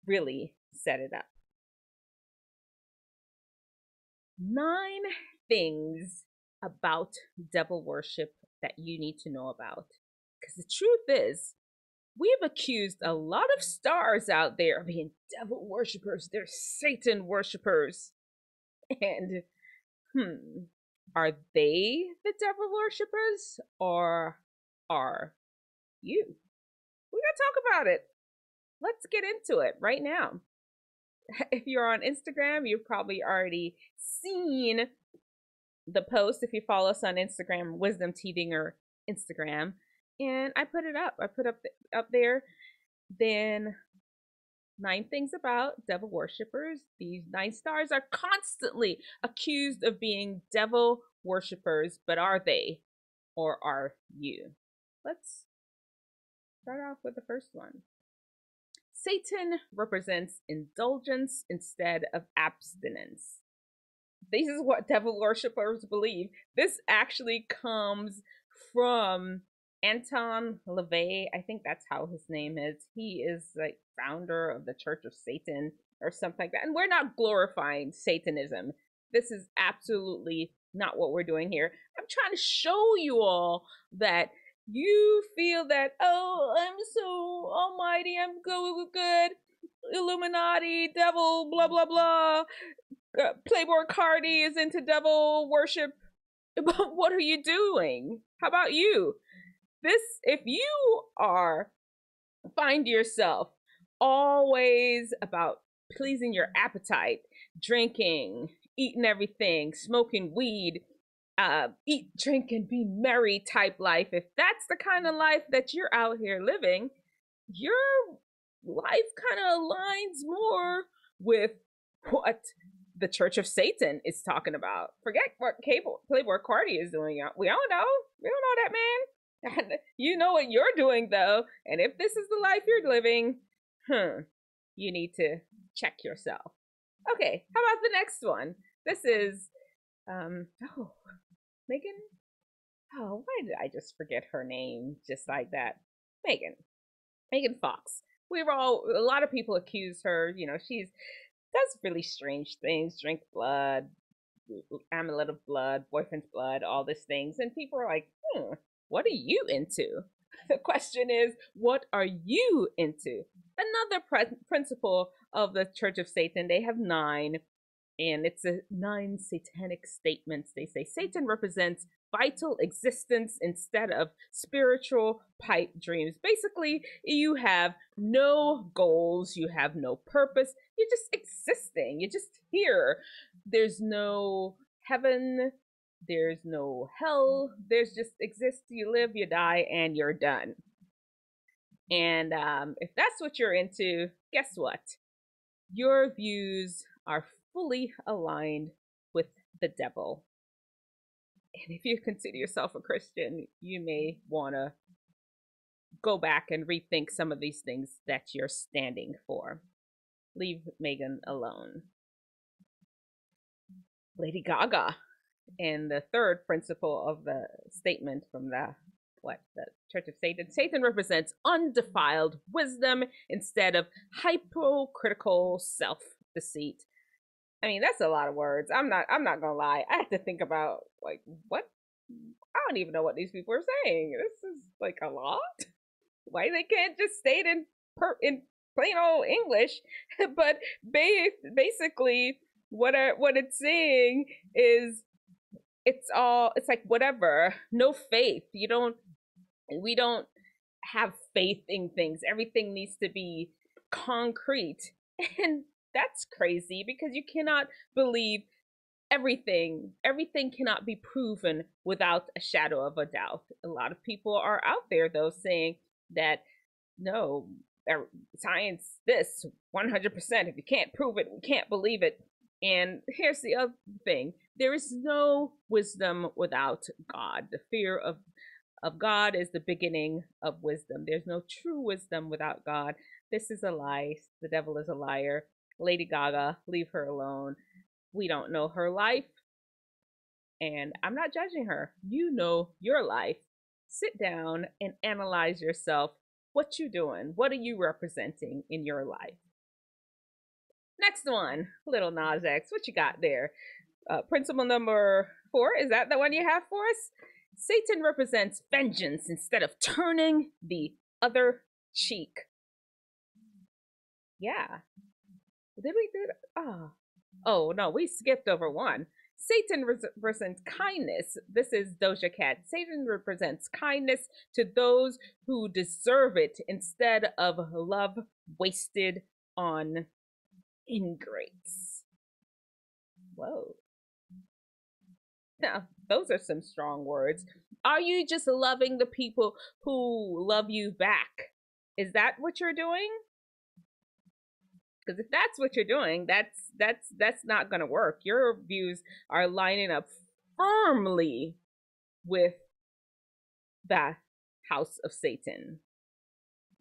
really set it up. 9 things about devil worship that you need to know about. Because the truth is, we've accused a lot of stars out there of being devil worshippers. They're Satan worshippers. And, are they the devil worshippers or are you? We're going to talk about it. Let's get into it right now. If you're on Instagram, you've probably already seen the post. If you follow us on Instagram, Wisdomteethinger Instagram, and I put it up. I put up there. Then 9 things about devil worshippers. These 9 stars are constantly accused of being devil worshippers, but are they, or are you? Let's start off with the first one. Satan represents indulgence instead of abstinence. This is what devil worshippers believe. This actually comes from Anton LaVey. I think that's how his name is. He is like founder of the Church of Satan or something like that. And we're not glorifying Satanism. This is absolutely not what we're doing here. I'm trying to show you all that you feel that, oh, I'm so almighty, I'm good, Illuminati, devil, blah, blah, blah. Playboy Cardi is into devil worship. What are you doing? How about you? If you find yourself always about pleasing your appetite, drinking, eating everything, smoking weed, eat, drink, and be merry type life, if that's the kind of life that you're out here living, your life kind of aligns more with what the Church of Satan is talking about. Forget what Playboy Cardi is doing. We don't know. We don't know that man. And you know what you're doing though. And if this is the life you're living, you need to check yourself. Okay, how about the next one? This is Megan. Oh, why did I just forget her name just like that? Megan Fox. A lot of people accuse her, she's does really strange things, drink blood, amulet of blood, boyfriend's blood, all these things. And people are like, what are you into? The question is, what are you into? Another principle of the Church of Satan, they have 9, and it's 9 satanic statements. They say Satan represents vital existence instead of spiritual pipe dreams. Basically, you have no goals, you have no purpose, you're just existing, you're just here. There's no heaven, there's no hell, there's just exist, you live, you die, and you're done. And if that's what you're into, guess what? Your views are fully aligned with the devil. And if you consider yourself a Christian, you may want to go back and rethink some of these things that you're standing for. Leave Megan alone. Lady Gaga. And the third principle of the statement from the Church of Satan. Satan represents undefiled wisdom instead of hypocritical self-deceit. I mean, that's a lot of words. I'm not gonna lie. I have to think about like what. I don't even know what these people are saying. This is like a lot. Why they can't just state in plain old English? But basically, what it's saying is it's like whatever. No faith. We don't have faith in things. Everything needs to be concrete, and that's crazy because you cannot believe everything. Everything cannot be proven without a shadow of a doubt. A lot of people are out there though saying that no, science this 100%. If you can't prove it, we can't believe it. And here's the other thing: there is no wisdom without God. The fear of God is the beginning of wisdom. There's no true wisdom without God. This is a lie. The devil is a liar. Lady Gaga, leave her alone. We don't know her life, and I'm not judging her. You know your life. Sit down and analyze yourself. What you doing? What are you representing in your life? Next one, Little Nas X. What you got there? Principle number 4. Is that the one you have for us? Satan represents vengeance instead of turning the other cheek. Yeah. Did we do that? Oh, no, we skipped over one. Satan represents kindness. This is Doja Cat. Satan represents kindness to those who deserve it instead of love wasted on ingrates. Whoa. Now, those are some strong words. Are you just loving the people who love you back? Is that what you're doing? Because if that's what you're doing, that's not going to work. Your views are lining up firmly with the house of Satan.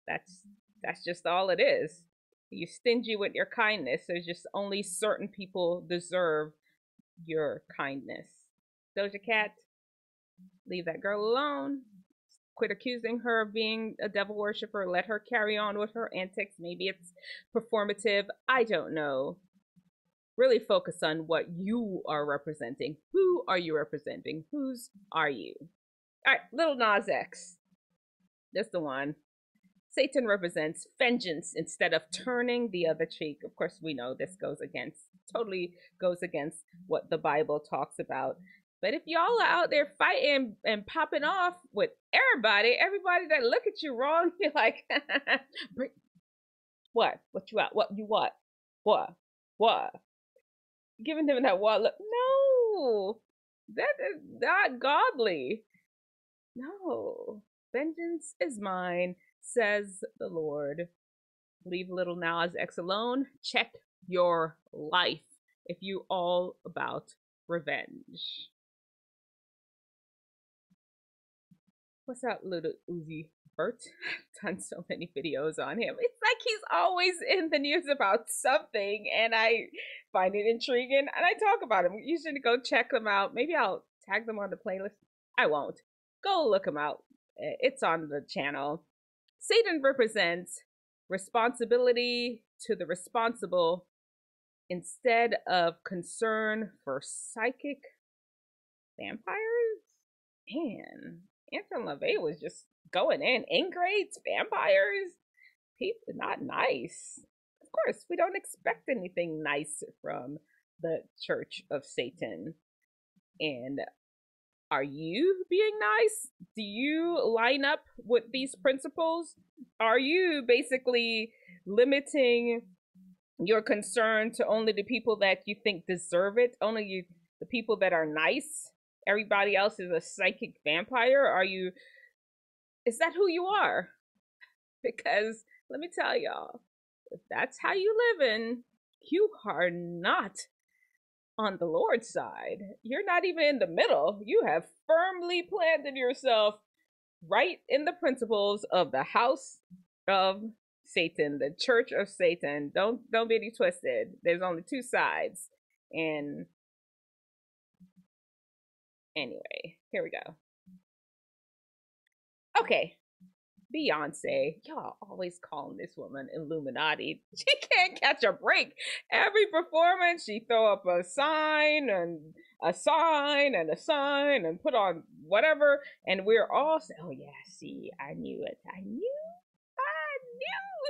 That's just all it is. You're stingy with your kindness. There's just only certain people deserve your kindness. Doja Cat, leave that girl alone. Quit accusing her of being a devil worshiper. Let her carry on with her antics. Maybe it's performative. I don't know. Really focus on what you are representing. Who are you representing? Whose are you? All right, Little Nas X. That's the one. Satan represents vengeance instead of turning the other cheek. Of course, we know this totally goes against what the Bible talks about. But if y'all are out there fighting and popping off with everybody that look at you wrong, you're like, what? What you at? What you what? What? What? Giving them that what look. No, that is not godly. No, vengeance is mine, says the Lord. Leave Little Nas X alone. Check your life if you all about revenge. What's up, Little Uzi Vert? I've done so many videos on him. It's like he's always in the news about something, and I find it intriguing, and I talk about him. You should go check them out. Maybe I'll tag them on the playlist. I won't. Go look them out. It's on the channel. Satan represents responsibility to the responsible instead of concern for psychic vampires. Man, Anton LaVey was just going in. Ingrates, vampires, people not nice. Of course, we don't expect anything nice from the Church of Satan. And are you being nice? Do you line up with these principles? Are you basically limiting your concern to only the people that you think deserve it? Only the people that are nice? Everybody else is a psychic vampire? Is that who you are? Because let me tell y'all, if that's how you live in, you are not on the Lord's side. You're not even in the middle. You have firmly planted yourself right in the principles of the house of Satan, the Church of Satan. Don't be any twisted. There's only two sides. And anyway, here we go. Okay, Beyonce, y'all always calling this woman Illuminati. She can't catch a break. Every performance, she throw up a sign and a sign and a sign and put on whatever, and we're all saying, "Oh yeah, see, I knew it. I knew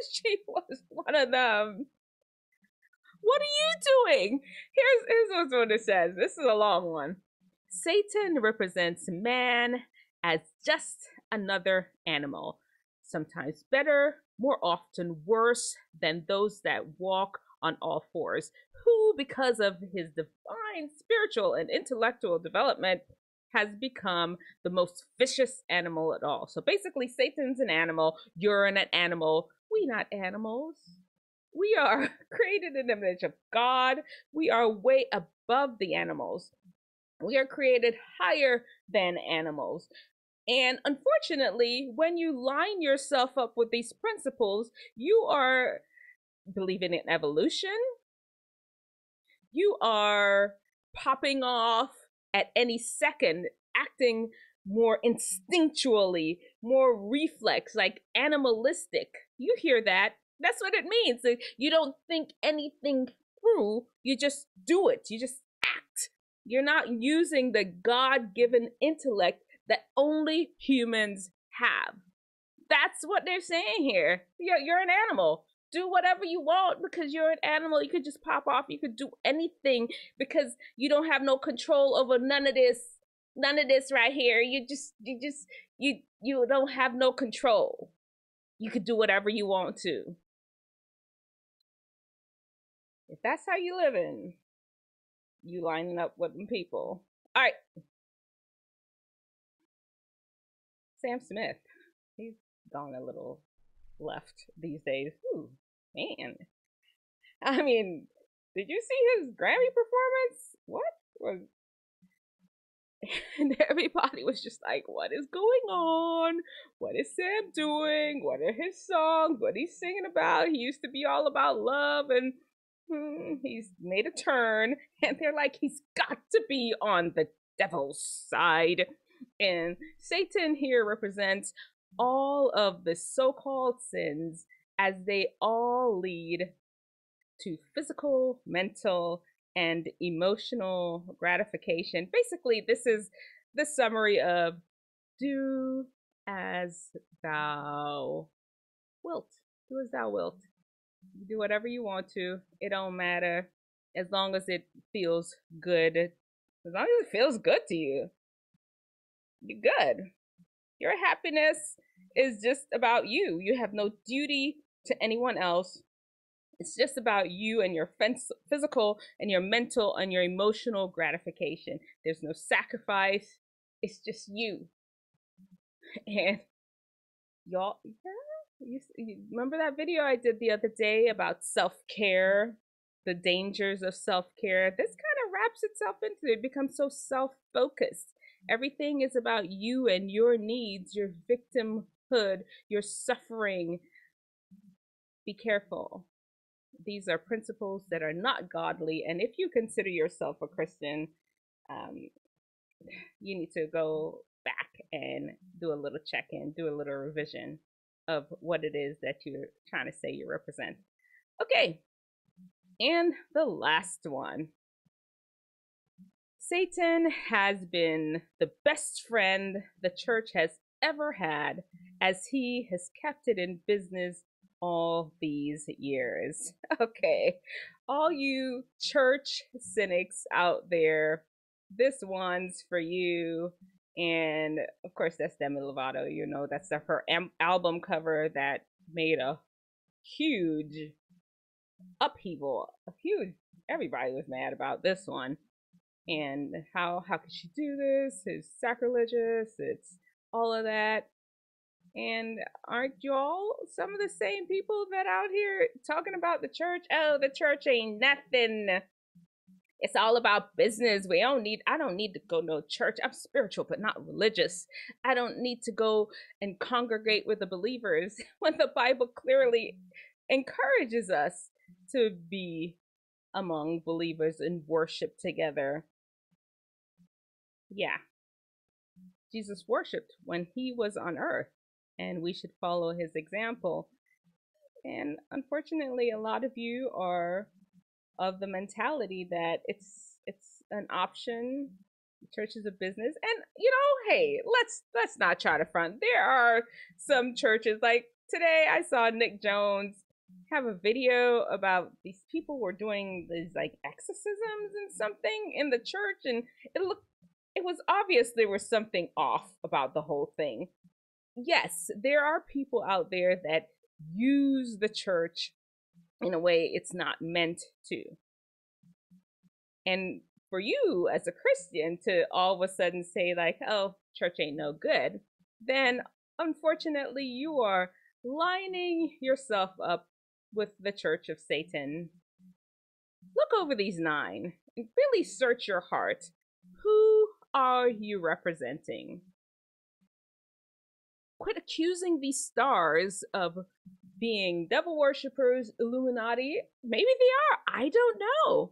she was one of them." What are you doing? Here's what it says. This is a long one. Satan represents man as just another animal, sometimes better, more often worse than those that walk on all fours, who, because of his divine spiritual and intellectual development, has become the most vicious animal at all. So basically, Satan's an animal, you're an animal. We not animals. We are created in the image of God. We are way above the animals. We are created higher than animals. And unfortunately, when you line yourself up with these principles, you are believing in evolution. You are popping off at any second, acting more instinctually, more reflex, like animalistic. You hear that? That's what it means. You don't think anything through, you just do it. You just act. You're not using the God-given intellect that only humans have. That's what they're saying here. You're an animal. Do whatever you want because you're an animal. You could just pop off. You could do anything because you don't have no control over none of this. None of this right here. You don't have no control. You could do whatever you want to. If that's how you living, you lining up with them people. All right. Sam Smith. He's gone a little left these days. Ooh, man. I mean, did you see his Grammy performance? What was? And everybody was just like, what is going on? What is Sam doing? What are his songs? What he's singing about? He used to be all about love, and he's made a turn. And they're like, he's got to be on the devil's side. And Satan here represents all of the so-called sins as they all lead to physical, mental, and emotional gratification. Basically, this is the summary of do as thou wilt. Do as thou wilt. You do whatever you want to. It don't matter as long as it feels good. As long as it feels good to you, you're good. Your happiness is just about you. You have no duty to anyone else. It's just about you and your physical and your mental and your emotional gratification. There's no sacrifice. It's just you. And y'all, you remember that video I did the other day about self-care, the dangers of self-care? This kind of wraps itself into it. It becomes so self-focused. Everything is about you and your needs, your victimhood, your suffering. Be careful. These are principles that are not godly. And if you consider yourself a Christian, you need to go back and do a little check-in, do a little revision of what it is that you're trying to say you represent. Okay, and the last one. Satan has been the best friend the church has ever had, as he has kept it in business all these years. Okay, all you church cynics out there, this one's for you. And of course, that's Demi Lovato. You know, that's her album cover that made a huge upheaval. Everybody was mad about this one. And how could she do this? It's sacrilegious. It's all of that. And aren't y'all some of the same people that out here talking about the church? Oh, the church ain't nothing. It's all about business. I don't need to go to church. I'm spiritual, but not religious. I don't need to go and congregate with the believers when the Bible clearly encourages us to be among believers and worship together. Yeah. Jesus worshiped when he was on earth, and we should follow his example. And unfortunately, a lot of you are of the mentality that it's an option. Church is a business. And you know, hey, let's not try to front. There are some churches, like today I saw Nick Jones have a video about these people were doing these like exorcisms and something in the church, and it was obvious there was something off about the whole thing. Yes, there are people out there that use the church in a way it's not meant to. And for you as a Christian to all of a sudden say like, oh, church ain't no good, then unfortunately you are lining yourself up with the church of Satan. Look over these 9 and really search your heart. Who are you representing? Quit accusing these stars of being devil worshippers, Illuminati. Maybe they are. I don't know.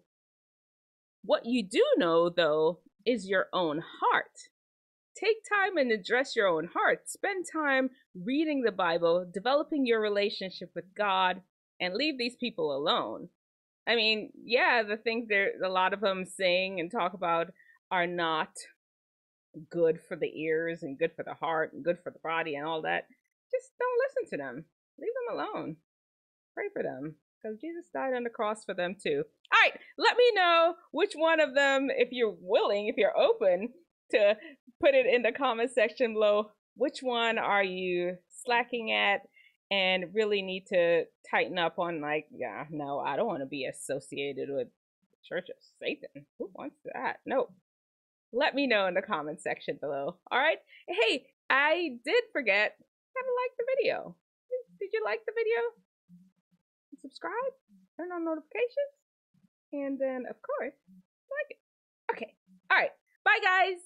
What you do know, though, is your own heart. Take time and address your own heart. Spend time reading the Bible, developing your relationship with God, and leave these people alone. I mean, yeah, the things there, a lot of them sing and talk about are not good for the ears and good for the heart and good for the body and all that. Just don't listen to them. Leave them alone. Pray for them because Jesus died on the cross for them too. All right, let me know which one of them, if you're willing, if you're open to put it in the comment section below. Which one are you slacking at and really need to tighten up on? Like, yeah, no, I don't want to be associated with the Church of Satan. Who wants that? No. Let me know in the comment section below. All right. Hey, I did forget. Haven't liked the video. Did you like the video? Subscribe, turn on notifications, and then, of course, like it. Okay. All right. Bye, guys.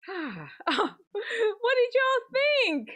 What did y'all think?